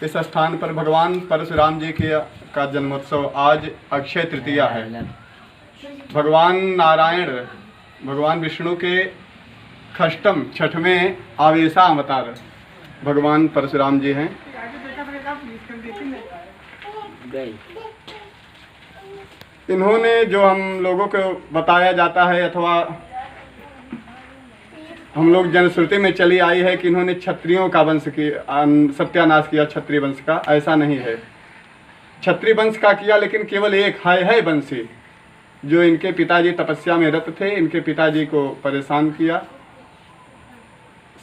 इस स्थान पर भगवान परशुराम जी का जन्मोत्सव आज अक्षय तृतीया है। भगवान नारायण भगवान विष्णु के षष्ठम छठवें आवेशा अवतार भगवान परशुराम जी हैं। इन्होंने जो हम लोगों को बताया जाता है अथवा हम लोग जनश्रुति में चली आई है कि इन्होंने क्षत्रियों का वंश की सत्यानाश किया, क्षत्रिय वंश का। ऐसा नहीं है, क्षत्रिय वंश का किया, लेकिन केवल एक है वंशी जो इनके पिताजी तपस्या में रत थे, इनके पिताजी को परेशान किया,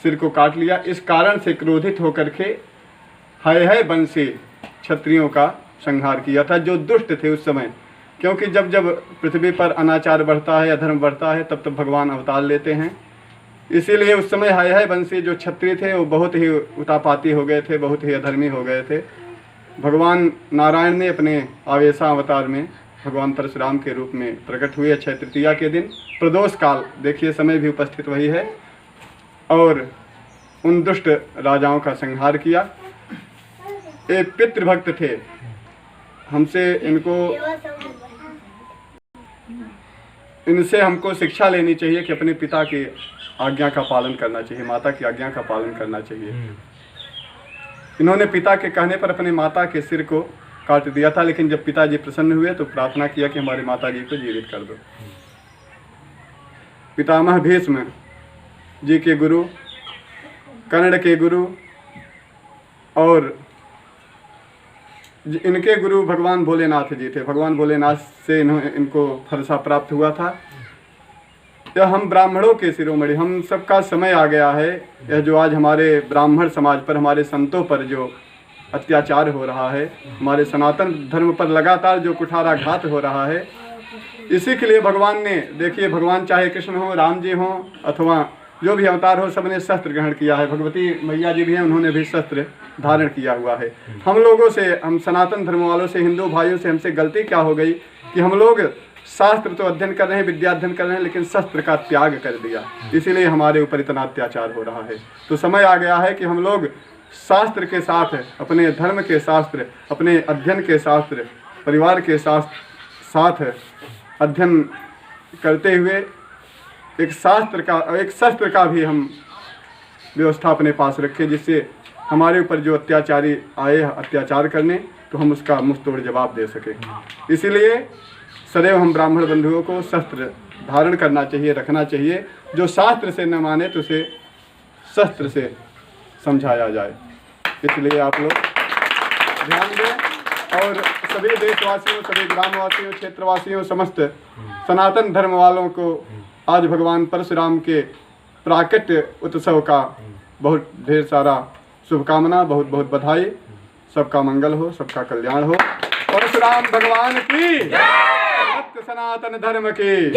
सिर को काट लिया। इस कारण से क्रोधित होकर के है वंशी क्षत्रियों का संहार किया था, जो दुष्ट थे उस समय। क्योंकि जब जब पृथ्वी पर अनाचार बढ़ता है, अधर्म बढ़ता है, तब तब भगवान अवतार लेते हैं। इसीलिए उस समय है वंशी जो क्षत्रिय थे वो बहुत ही उतापाती हो गए थे, बहुत ही अधर्मी हो गए थे। भगवान नारायण ने अपने आवेशा अवतार में भगवान परशुराम के रूप में प्रकट हुए अक्षय तृतीया के दिन। प्रदोष काल, देखिए समय भी उपस्थित वही है, और उन दुष्ट राजाओं का संहार किया। एक पितृभक्त थे, इनसे हमको शिक्षा लेनी चाहिए कि अपने पिता की आज्ञा का पालन करना चाहिए, माता की आज्ञा का पालन करना चाहिए। इन्होंने पिता के कहने पर अपने माता के सिर को काट दिया था, लेकिन जब पिताजी प्रसन्न हुए तो प्रार्थना किया कि हमारी माता जी को जीवित कर दो। पितामह भीष्म जी के गुरु, कर्ण के गुरु और इनके गुरु भगवान भोलेनाथ जी थे। भगवान भोलेनाथ से इनको फरसा प्राप्त हुआ था। यह हम ब्राह्मणों के शिरोमणि, हम सबका समय आ गया है। यह जो आज हमारे ब्राह्मण समाज पर, हमारे संतों पर जो अत्याचार हो रहा है, हमारे सनातन धर्म पर लगातार जो कुठाराघात हो रहा है, इसी के लिए भगवान ने, देखिए भगवान चाहे कृष्ण हो, राम जी हों अथवा जो भी अवतार हो, सबने शस्त्र ग्रहण किया है। भगवती मैया जी भी हैं, उन्होंने भी शस्त्र धारण किया हुआ है। हम लोगों से, हम सनातन धर्म वालों से, हिंदू भाइयों से हमसे गलती क्या हो गई कि हम लोग शास्त्र तो अध्ययन कर रहे हैं, विद्या अध्ययन कर रहे हैं, लेकिन शस्त्र का त्याग कर दिया। इसीलिए हमारे ऊपर इतना अत्याचार हो रहा है। तो समय आ गया है कि हम लोग शास्त्र के साथ, अपने धर्म के शास्त्र, अपने अध्ययन के शास्त्र, परिवार के साथ अध्ययन करते हुए एक शस्त्र का भी हम व्यवस्था अपने पास रखें, जिससे हमारे ऊपर जो अत्याचारी आए अत्याचार करने, तो हम उसका मुंहतोड़ जवाब दे सकें। इसीलिए सदैव हम ब्राह्मण बंधुओं को शस्त्र धारण करना चाहिए, रखना चाहिए। जो शास्त्र से न माने तो उसे शस्त्र से समझाया जाए। इसलिए आप लोग ध्यान दें, और सभी देशवासियों, सभी ग्रामवासियों, क्षेत्रवासियों, समस्त सनातन धर्म वालों को आज भगवान परशुराम के प्राकट्य उत्सव का बहुत ढेर सारा शुभकामना, बहुत बहुत बधाई। सबका मंगल हो, सबका कल्याण हो। परशुराम भगवान की, सत्य सनातन धर्म की।